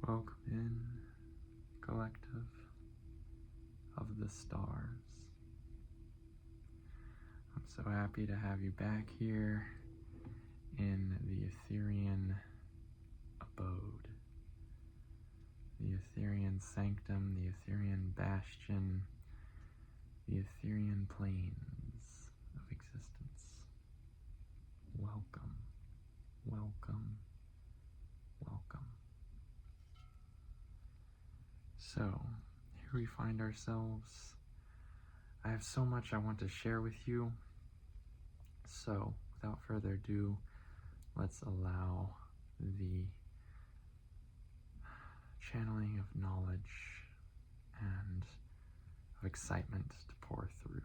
Welcome in, collective of the stars. I'm so happy to have you back here in the Etherian abode, the Etherian sanctum, the Etherian bastion, the Etherian planes of existence. Welcome, welcome, welcome. So, here we find ourselves. I have so much I want to share with you. So, without further ado, let's allow the channeling of knowledge and of excitement to pour through.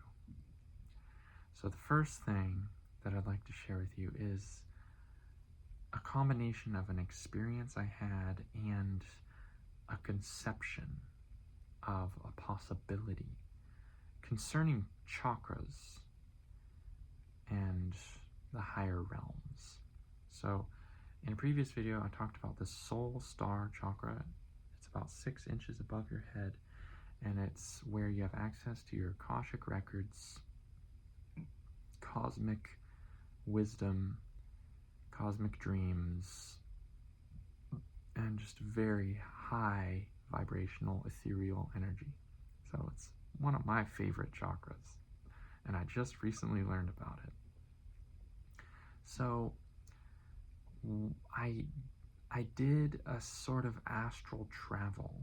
So, the first thing that I'd like to share with you is a combination of an experience I had and a conception of a possibility concerning chakras and the higher realms. So in a previous video I talked about the soul star chakra. It's about 6 inches above your head, and it's where you have access to your Akashic records, cosmic wisdom, cosmic dreams, and just very high vibrational ethereal energy. So it's one of my favorite chakras, and I just recently learned about it. So I did a sort of astral travel,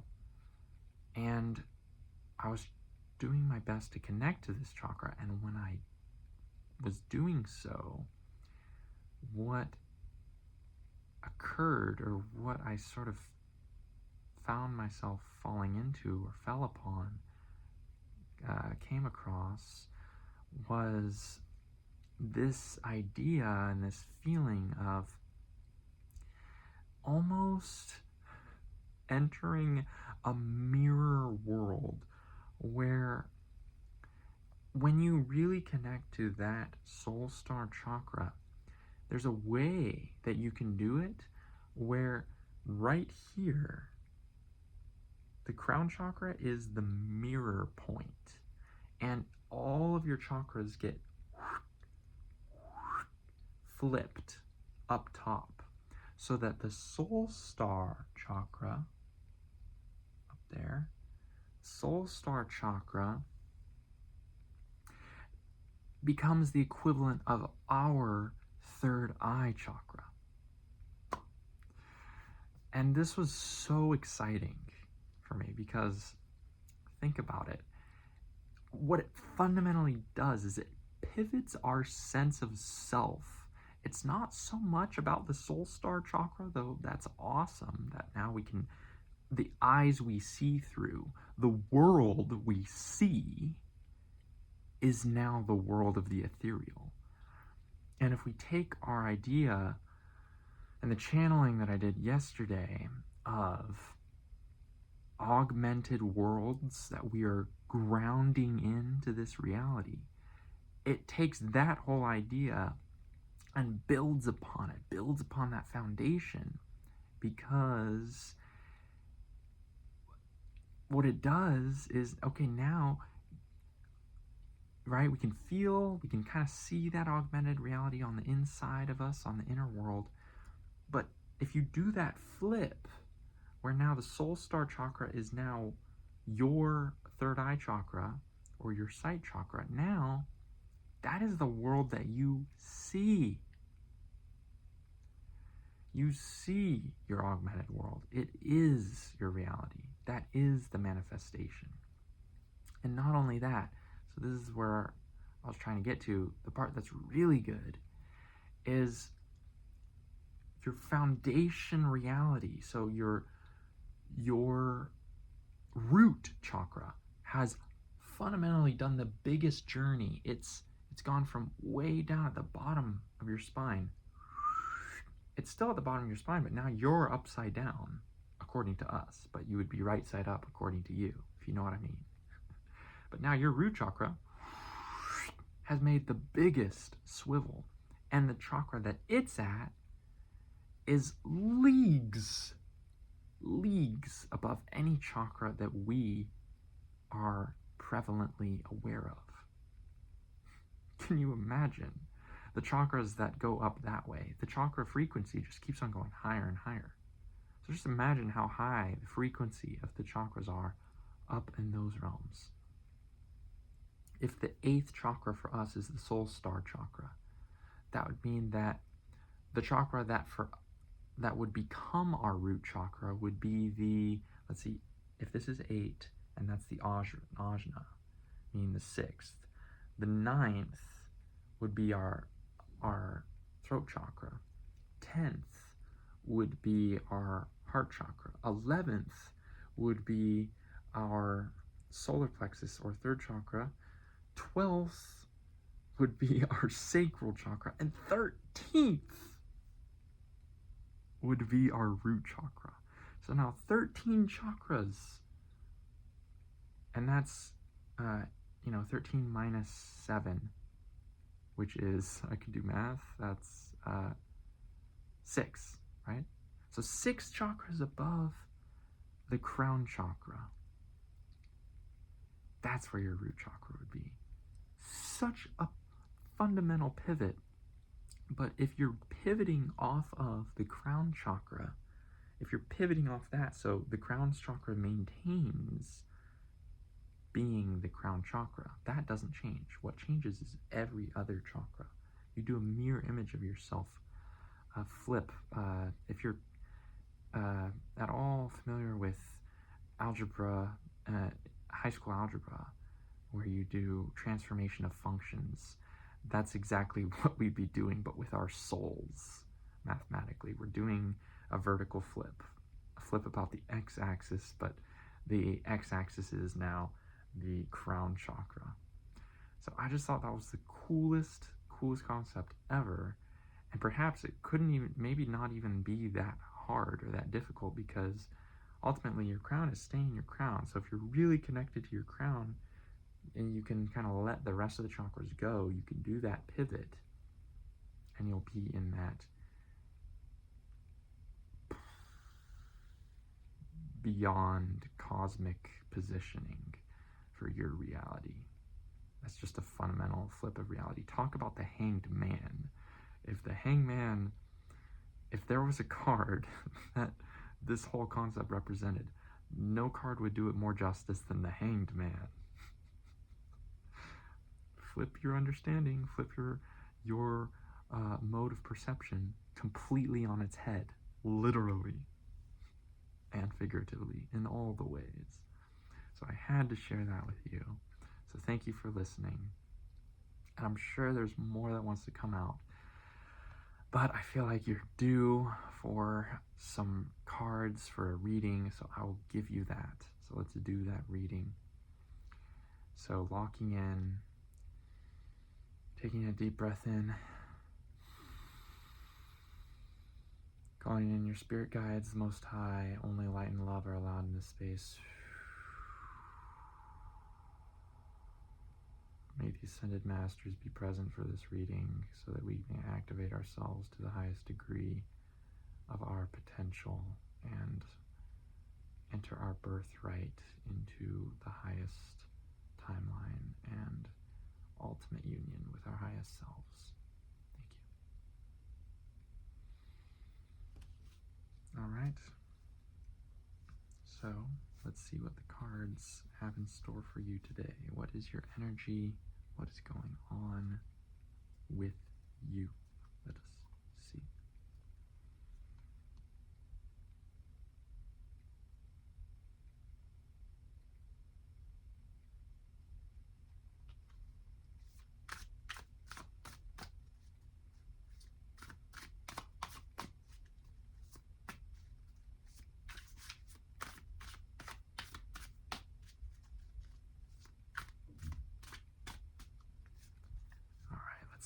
and I was doing my best to connect to this chakra, and when I was doing so, what occurred, or what I sort of found myself falling into or fell upon, came across, was this idea and this feeling of almost entering a mirror world where when you really connect to that soul star chakra, there's a way that you can do it where right here, the crown chakra is the mirror point, and all of your chakras get flipped up top, so that the soul star chakra up there, soul star chakra becomes the equivalent of our third eye chakra. And this was so exciting for me because, think about it, what it fundamentally does is it pivots our sense of self. It's not so much about the soul star chakra, though that's awesome that now we can, the eyes we see through, the world we see is now the world of the ethereal. And if we take our idea and the channeling that I did yesterday of augmented worlds that we are grounding into this reality, it takes that whole idea and builds upon it, builds upon that foundation, because what it does is, okay, now, right, we can feel, we can kind of see that augmented reality on the inside of us, on the inner world. But if you do that flip, where now the soul star chakra is now your third eye chakra or your sight chakra, now that is the world that you see. You see your augmented world. It is your reality. That is the manifestation. And not only that, so this is where I was trying to get to, the part that's really good is your foundation reality. So your root chakra has fundamentally done the biggest journey. It's gone from way down at the bottom of your spine. It's still at the bottom of your spine, but now you're upside down, according to us. But you would be right side up, according to you, if you know what I mean. But now your root chakra has made the biggest swivel. And the chakra that it's at is leagues above any chakra that we are prevalently aware of. Can you imagine the chakras that go up that way? The chakra frequency just keeps on going higher and higher. So just imagine how high the frequency of the chakras are up in those realms. If the 8th chakra for us is the soul star chakra, that would mean that the chakra that would become our root chakra would be the, let's see, if this is 8, and that's the ajna, meaning the 6th. The 9th would be our throat chakra. 10th would be our heart chakra. 11th would be our solar plexus or 3rd chakra. 12th would be our sacral chakra. And 13th would be our root chakra. So now 13 chakras. And that's, 13 minus 7, which is, I can do math, that's 6, right? So 6 chakras above the crown chakra. That's where your root chakra would be. Such a fundamental pivot. But if you're pivoting off of the crown chakra, if you're pivoting off that, so the crown chakra maintains being the crown chakra, that doesn't change. What changes is every other chakra. You do a mirror image of yourself, flip. If you're at all familiar with algebra, high school algebra, where you do transformation of functions, that's exactly what we'd be doing, but with our souls, mathematically. We're doing a vertical flip, a flip about the x-axis, but the x-axis is now the crown chakra. So I just thought that was the coolest concept ever, and perhaps it couldn't even, maybe not even be that hard or that difficult, because ultimately your crown is staying your crown. So if you're really connected to your crown, and you can kind of let the rest of the chakras go, you can do that pivot, and you'll be in that beyond cosmic positioning for your reality. That's just a fundamental flip of reality. Talk about the hanged man. If there was a card that this whole concept represented, no card would do it more justice than the hanged man. Flip your understanding, flip your mode of perception completely on its head, literally and figuratively, in all the ways. So I had to share that with you. So thank you for listening. And I'm sure there's more that wants to come out, but I feel like you're due for some cards for a reading, so I will give you that. So let's do that reading. So locking in, taking a deep breath in, calling in your spirit guides, the Most High. Only light and love are allowed in this space. May the Ascended Masters be present for this reading so that we may activate ourselves to the highest degree of our potential and enter our birthright into the highest timeline and ultimate union with our highest selves. Thank you. All right. So let's see what the cards have in store for you today. What is your energy? What is going on with you? Let us see.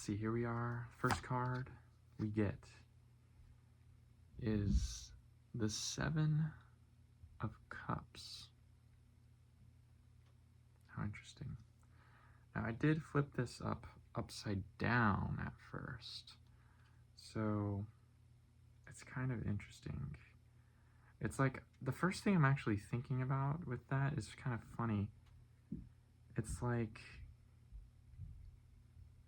see, here we are. First card we get is the Seven of Cups. How interesting. Now, I did flip this upside down at first, so it's kind of interesting. It's like the first thing I'm actually thinking about with that is kind of funny. It's like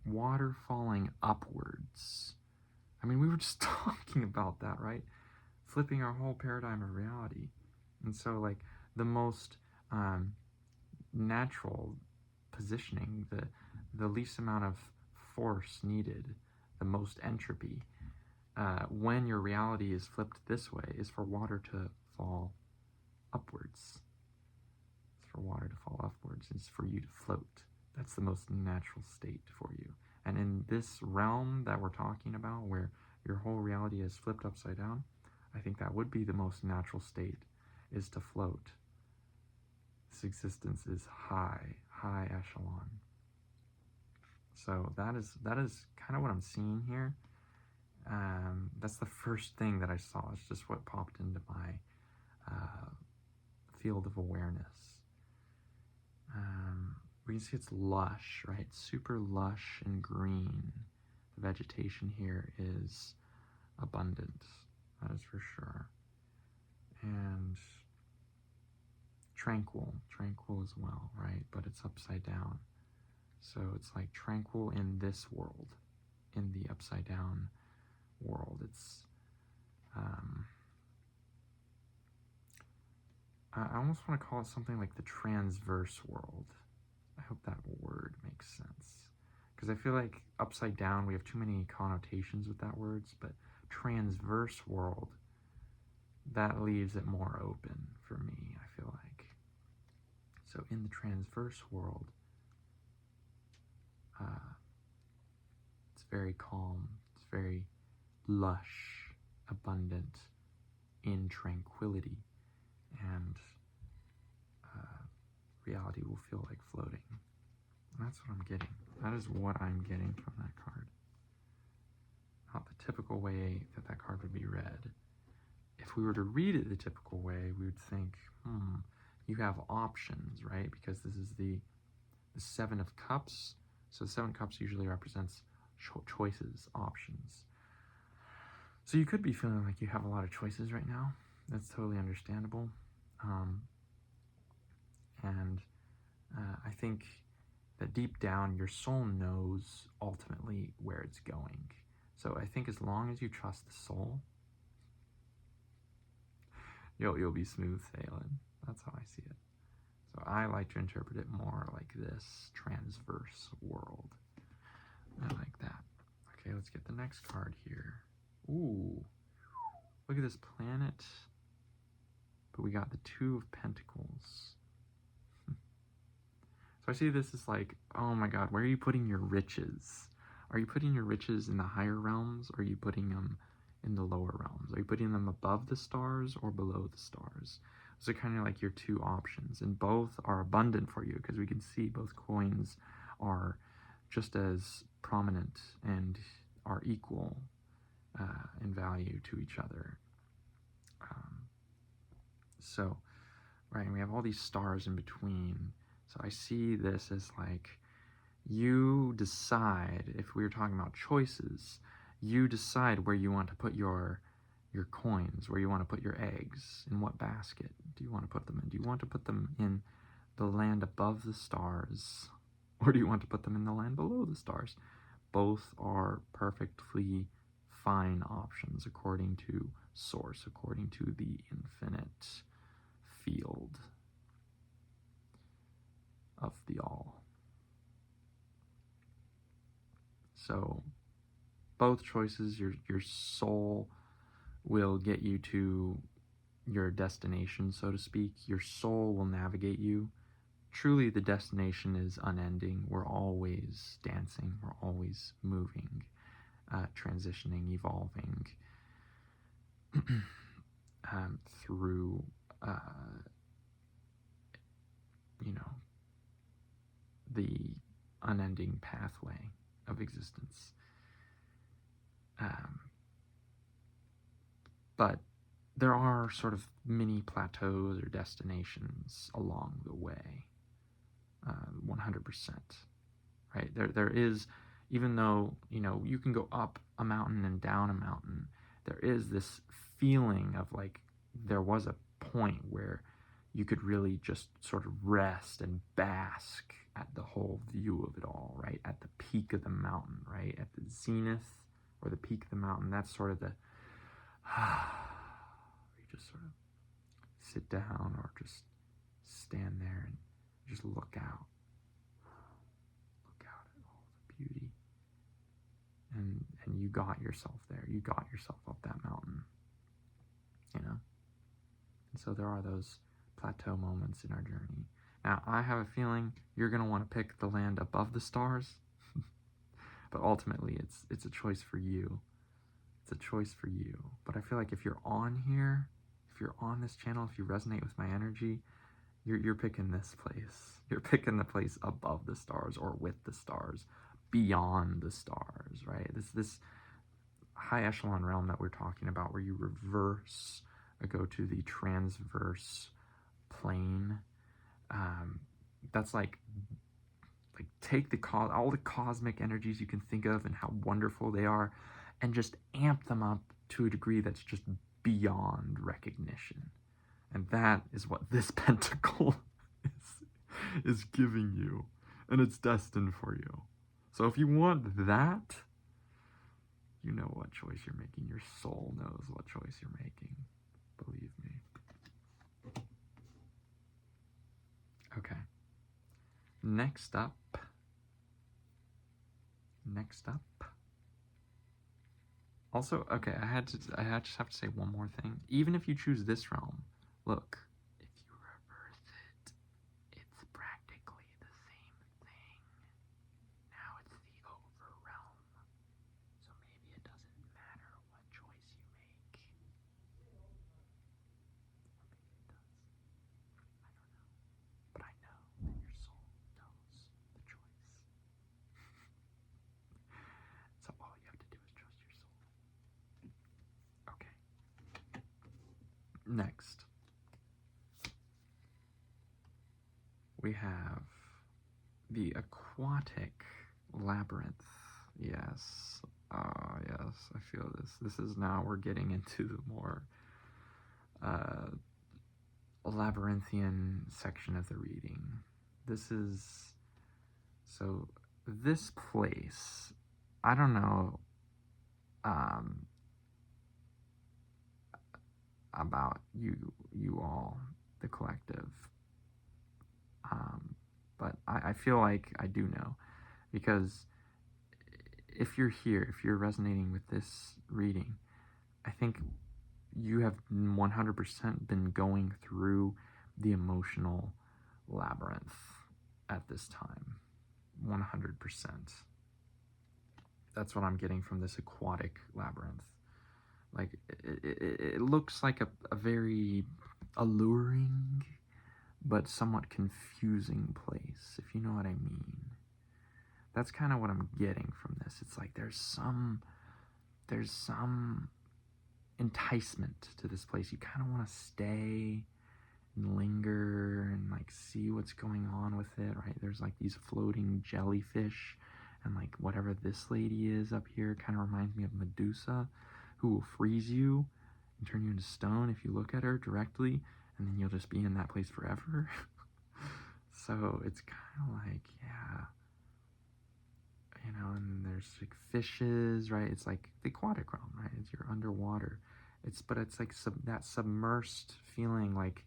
water falling upwards. I mean, we were just talking about that, right? Flipping our whole paradigm of reality. And so, like, the most natural positioning, the least amount of force needed, the most entropy, when your reality is flipped this way, is for water to fall upwards. It's for water to fall upwards. It's for you to float. That's the most natural state for you. And in this realm that we're talking about, where your whole reality is flipped upside down, I think that would be the most natural state, is to float. This existence is high echelon. So that is kind of what I'm seeing here. That's the first thing that I saw. It's just what popped into my field of awareness. We can see it's lush, right? Super lush and green. The vegetation here is abundant, that is for sure. And tranquil as well, right? But it's upside down. So it's like tranquil in this world, in the upside down world. It's I almost want to call it something like the transverse world. I hope that word makes sense, because I feel like upside down, we have too many connotations with that words, but transverse world, that leaves it more open for me, I feel like. So in the transverse world, it's very calm, it's very lush, abundant, in tranquility, and reality will feel like floating. And that's what I'm getting. That is what I'm getting from that card. Not the typical way that that card would be read. If we were to read it the typical way, we would think, you have options, right? Because this is the Seven of Cups. So the Seven of Cups usually represents choices, options. So you could be feeling like you have a lot of choices right now. That's totally understandable. And I think that deep down, your soul knows ultimately where it's going. So I think as long as you trust the soul, you'll be smooth sailing. That's how I see it. So I like to interpret it more like this transverse world. I like that. Okay, let's get the next card here. Ooh, look at this planet. But we got the Two of Pentacles. So I see this as like, oh my God, where are you putting your riches? Are you putting your riches in the higher realms, or are you putting them in the lower realms? Are you putting them above the stars or below the stars? Those are kind of like your two options, and both are abundant for you, because we can see both coins are just as prominent and are equal in value to each other. So, right, and we have all these stars in between. So I see this as like, you decide, if we were talking about choices, you decide where you want to put your coins, where you want to put your eggs, in what basket do you want to put them in? Do you want to put them in the land above the stars, or do you want to put them in the land below the stars? Both are perfectly fine options according to Source, according to the infinite field of the all. So both choices, your soul will get you to your destination, so to speak. Your soul will navigate you. Truly, the destination is unending. We're always dancing. We're always moving, transitioning, evolving through, the unending pathway of existence. But there are sort of mini plateaus or destinations along the way, 100%, right? There is, even though, you can go up a mountain and down a mountain, there is this feeling of like there was a point where you could really just sort of rest and bask at the whole view of it all, right? At the peak of the mountain, right? At the zenith or the peak of the mountain, that's sort of the you just sort of sit down or just stand there and just look out at all the beauty, and you got yourself there, you got yourself up that mountain, and so there are those plateau moments in our journey. Now, I have a feeling you're going to want to pick the land above the stars, but ultimately it's a choice for you. It's a choice for you. But I feel like if you're on here, if you're on this channel, if you resonate with my energy, you're picking this place. You're picking the place above the stars or with the stars, beyond the stars, right? This high echelon realm that we're talking about, where you reverse or go to the transverse plane. That's like take all the cosmic energies you can think of and how wonderful they are, and just amp them up to a degree that's just beyond recognition. And that is what this pentacle is giving you, and it's destined for you. So if you want that, you know what choice you're making. Your soul knows what choice you're making. Believe me. Okay. Next up. Also, okay, I just have to say one more thing. Even if you choose this realm, look, if you reverse it, it's practically the same thing. Now it's the over realm. So maybe it doesn't matter what choice you make. Or maybe it does. I don't know. But I know that your soul knows the choice. So all you have to do is trust your soul. Okay. Next, we have the aquatic labyrinth. Yes. Yes, I feel this. This is now we're getting into the more labyrinthian section of the reading. This place, I don't know about you all, the collective, but I feel like I do know, because if you're here, if you're resonating with this reading, I think you have 100% been going through the emotional labyrinth at this time. 100%. That's what I'm getting from this aquatic labyrinth. Like, it looks like a very alluring but somewhat confusing place, if you know what I mean. That's kind of what I'm getting from this. It's like there's some enticement to this place. You kind of want to stay and linger and like see what's going on with it, right? There's like these floating jellyfish, and like whatever this lady is up here kind of reminds me of Medusa, who will freeze you and turn you into stone if you look at her directly, and then you'll just be in that place forever. So it's kind of like, yeah, and there's like fishes, right? It's like the aquatic realm, right? It's you're underwater. But it's like that submersed feeling, like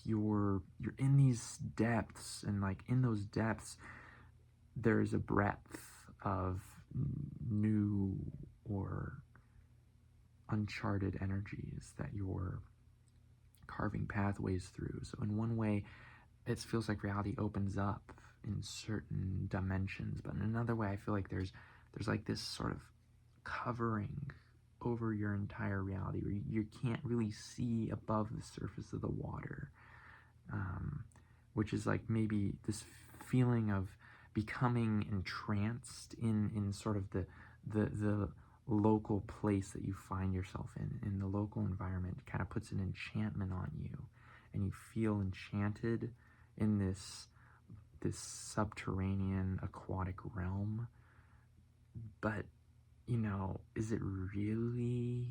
you're in these depths, and like in those depths there is a breadth of new or uncharted energies that you're carving pathways through. So in one way, it feels like reality opens up in certain dimensions, but in another way, I feel like there's like this sort of covering over your entire reality where you can't really see above the surface of the water, which is like maybe this feeling of becoming entranced in sort of the local place that you find yourself in the local environment. Kind of puts an enchantment on you, and you feel enchanted in this subterranean aquatic realm. But you know, is it really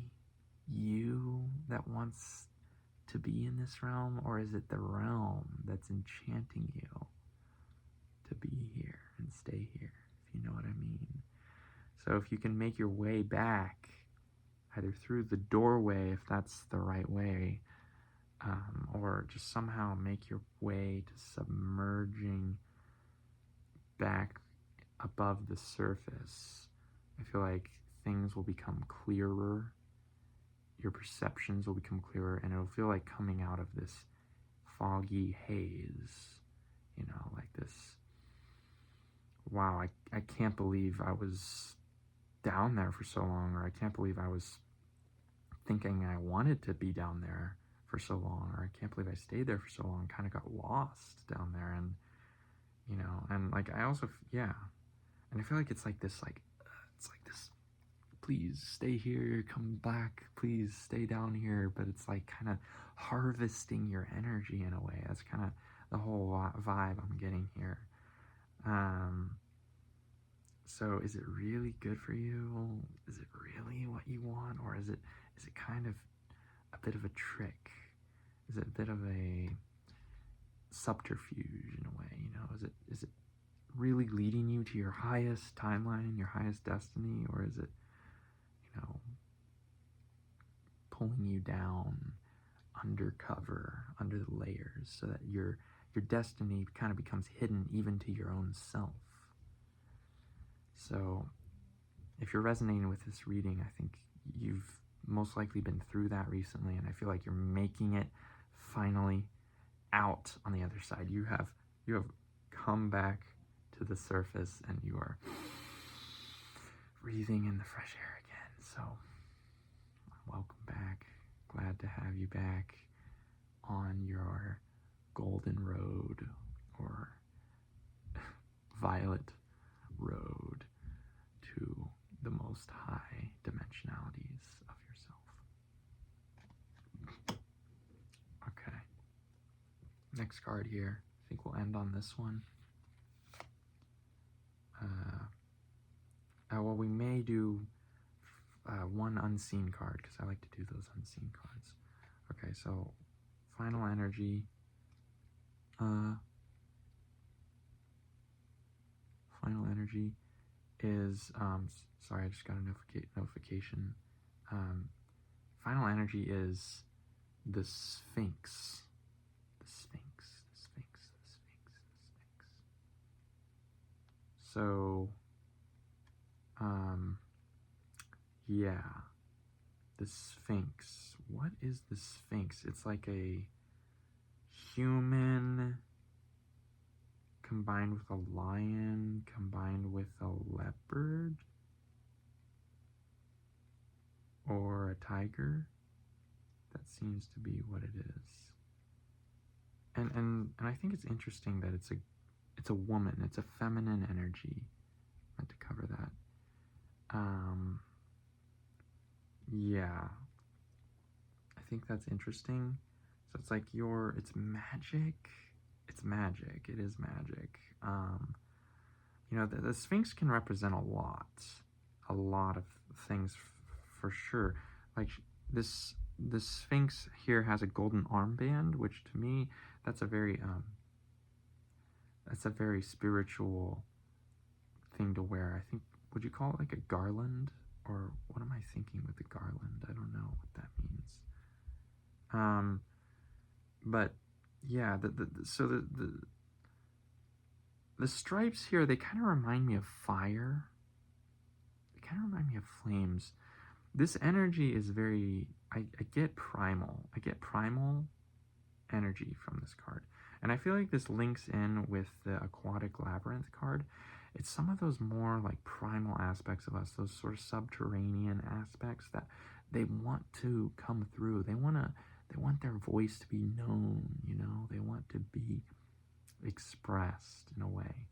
you that wants to be in this realm, or is it the realm that's enchanting you to be here and stay here, if you know what I mean? So if you can make your way back, either through the doorway, if that's the right way, or just somehow make your way to submerging back above the surface, I feel like things will become clearer, your perceptions will become clearer, and it'll feel like coming out of this foggy haze, you know, like this, wow, I can't believe I was down there for so long, or I can't believe I was thinking I wanted to be down there for so long, or I can't believe I stayed there for so long, kind of got lost down there. And you know, and like I also, yeah, and I feel like it's like this, please stay here, come back, please stay down here, but it's like kind of harvesting your energy in a way. That's kind of the whole vibe I'm getting here. So is it really good for you? Is it really what you want, or is it kind of a bit of a trick? Is it a bit of a subterfuge in a way? You know, is it really leading you to your highest timeline, your highest destiny, or is it, you know, pulling you down undercover, under the layers, so that your destiny kind of becomes hidden even to your own self? So if you're resonating with this reading, I think you've most likely been through that recently, and I feel like you're making it finally out on the other side. You have come back to the surface, and you are breathing in the fresh air again. So welcome back. Glad to have you back on your golden road, or violet road, to the most high dimensionalities of yourself. Okay. Next card here. I think we'll end on this one. Well, we may do one unseen card, because I like to do those unseen cards. Okay, so final energy. Final energy is, sorry, I just got a notification. Final energy is the Sphinx. The Sphinx, the Sphinx, the Sphinx, the Sphinx. So, yeah, the Sphinx. What is the Sphinx? It's like a human combined with a lion, combined with a leopard, or a tiger. That seems to be what it is. And I think it's interesting that it's a woman. It's a feminine energy. I meant to cover that. Yeah, I think that's interesting. So it's like it's magic. It's magic. It is magic. You know, the Sphinx can represent a lot of things, for sure. Like this Sphinx here has a golden armband, which to me, that's a very spiritual thing to wear. I think, would you call it like a garland? Or what am I thinking with the garland? I don't know what that means. But yeah, the stripes here, they kind of remind me of fire. They kind of remind me of flames. This energy is very, I get primal. I get primal energy from this card. And I feel like this links in with the Aquatic Labyrinth card. It's some of those more like primal aspects of us, those sort of subterranean aspects that they want to come through. They want their voice to be known, you know? They want to be expressed in a way.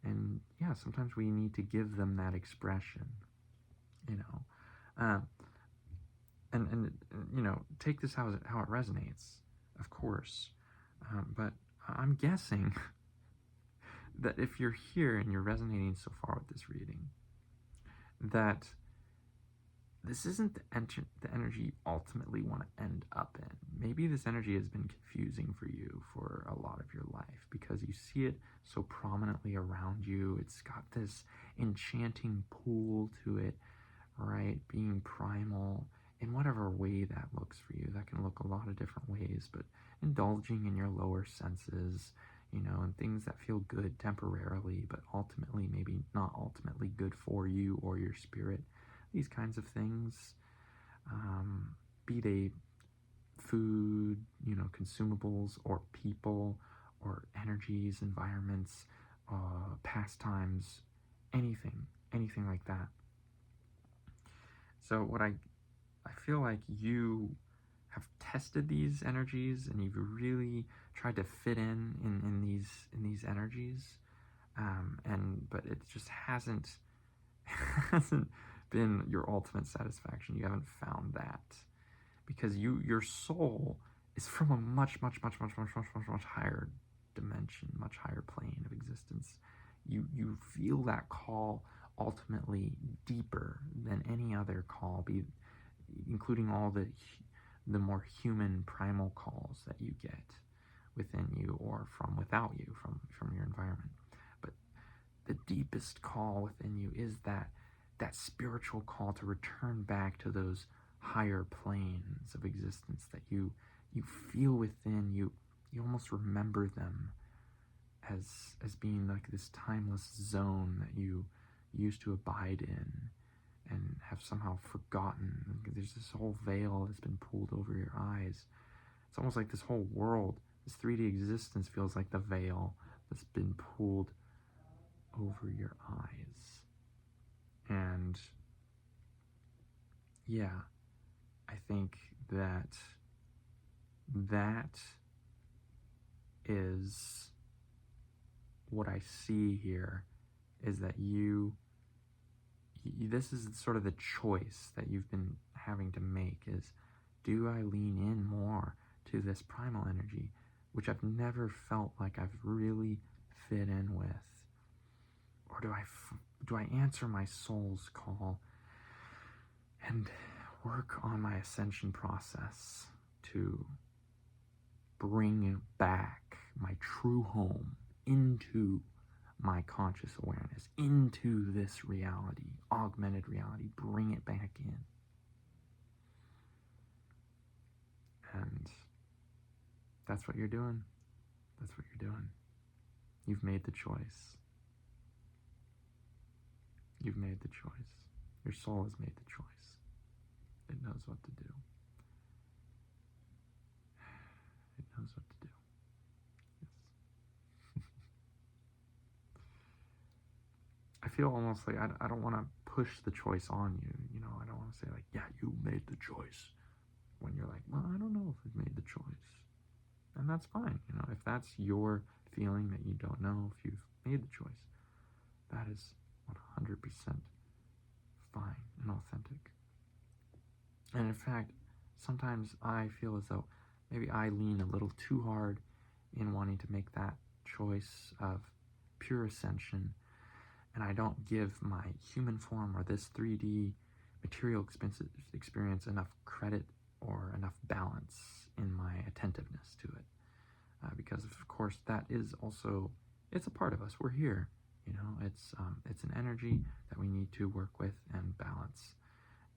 And yeah, sometimes we need to give them that expression, you know. Uh, and you know, take this how it resonates, of course. But I'm guessing that if you're here and you're resonating so far with this reading, that this isn't the energy you ultimately want to end up in. Maybe this energy has been confusing for you for a lot of your life because you see it so prominently around you. It's got this enchanting pull to it, right? Being primal in whatever way that looks for you. That can look a lot of different ways, but indulging in your lower senses, you know, and things that feel good temporarily, but ultimately maybe not ultimately good for you or your spirit. These kinds of things, be they food, you know, consumables, or people, or energies, environments, pastimes, anything like that. So what I feel like you have tested these energies and you've really tried to fit in these energies, but it just hasn't hasn't been your ultimate satisfaction. You haven't found that because your soul is from a much higher dimension, much higher plane of existence. You feel that call ultimately deeper than any other call, including all the more human primal calls that you get within you or from without you, from your environment. But the deepest call within you is that spiritual call to return back to those higher planes of existence that you feel within you. You almost remember them as being like this timeless zone that you used to abide in and have somehow forgotten. There's this whole veil that's been pulled over your eyes. It's almost like this whole world, this 3D existence, feels like the veil that's been pulled over your eyes. And yeah, I think that is what I see here, is that this is sort of the choice that you've been having to make, is, do I lean in more to this primal energy, which I've never felt like I've really fit in with, or do I answer my soul's call and work on my ascension process to bring back my true home into my conscious awareness, into this reality, augmented reality, bring it back in. And that's what you're doing. That's what you're doing. You've made the choice. You've made the choice. Your soul has made the choice. It knows what to do. It knows what to do. Yes. I feel almost like I don't want to push the choice on you. You know, I don't want to say like, yeah, you made the choice, when you're like, well, I don't know if I've made the choice. And that's fine. You know, if that's your feeling that you don't know if you've made the choice, that is 100% fine and authentic. And in fact, sometimes I feel as though maybe I lean a little too hard in wanting to make that choice of pure ascension, and I don't give my human form or this 3D material experience enough credit or enough balance in my attentiveness to it. Because of course that is also, it's a part of us. We're here, you know, it's an energy that we need to work with and balance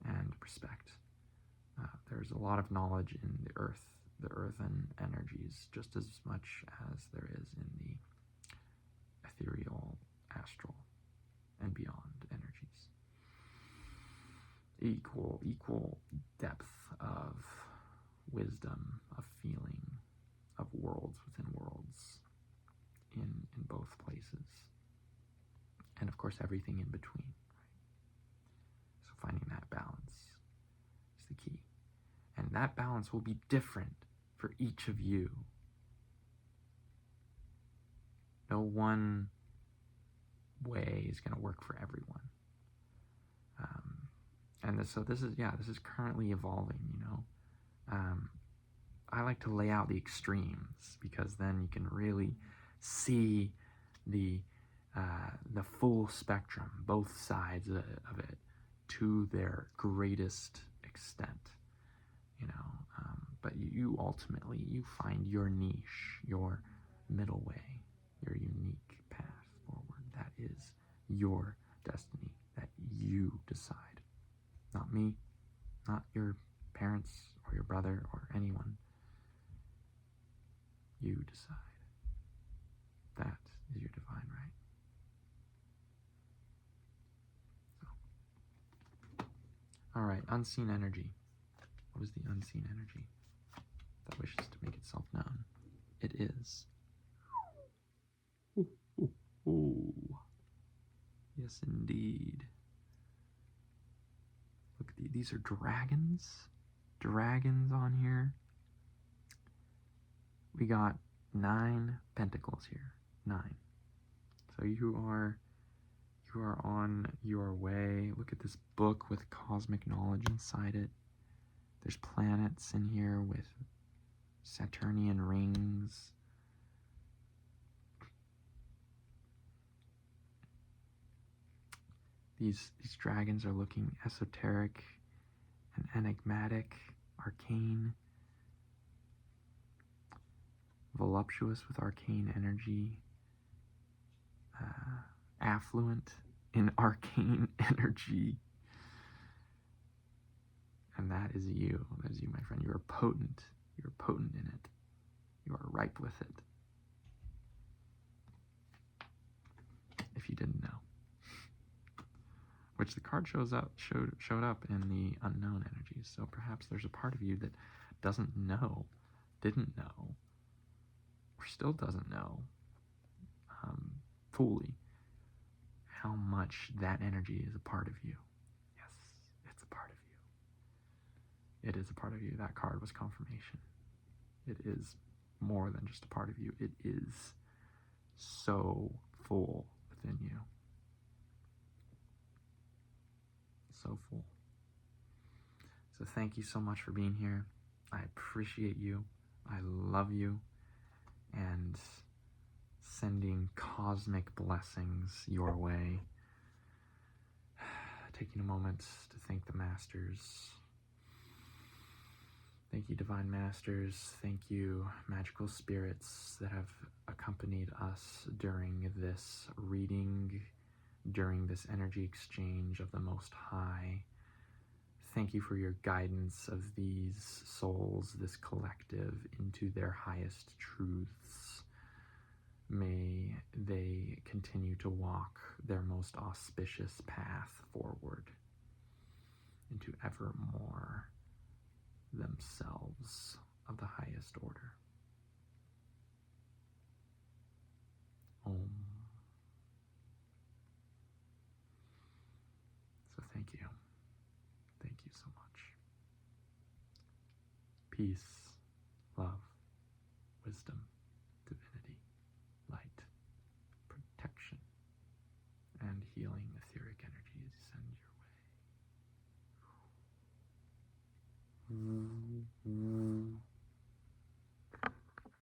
and respect. There's a lot of knowledge in the earthen energies, just as much as there is in the ethereal, astral, and beyond energies. Equal depth of wisdom, of feeling, of worlds within worlds in both places. And of course everything in between, right? So finding that balance is the key. And that balance will be different for each of you. No one way is going to work for everyone. So this is currently evolving, I like to lay out the extremes because then you can really see the full spectrum, both sides of it, to their greatest extent, but you ultimately, you find your niche, your middle way, your unique path forward. That is your destiny that you decide. Not me, not your parents or your brother or anyone. You decide. That is your divine right. So. All right, unseen energy. What is the unseen energy that wishes to make itself known? It is. Ooh, ooh, ooh. Yes, indeed. Look, these are dragons. Dragons on here. We got 9 pentacles here. 9. So you are on your way. Look at this book with cosmic knowledge inside it. There's planets in here with Saturnian rings. These dragons are looking esoteric and enigmatic, arcane, voluptuous with arcane energy, affluent in arcane energy. And that is you. That is you, my friend. You are potent. You are potent in it. You are ripe with it. If you didn't know. Which the card showed up in the unknown energies. So perhaps there's a part of you that doesn't know, didn't know, or still doesn't know fully how much that energy is a part of you. Yes, it's a part of you. It is a part of you. That card was confirmation. It is more than just a part of you. It is so full within you. So full. So thank you so much for being here. I appreciate you. I love you. And sending cosmic blessings your way. Taking a moment to thank the masters. Thank you, divine masters. Thank you, magical spirits that have accompanied us during this reading, during this energy exchange of the Most High. Thank you for your guidance of these souls, this collective, into their highest truths. May they continue to walk their most auspicious path forward into ever more themselves of the highest order. Om. So thank you. Thank you so much. Peace, love, wisdom.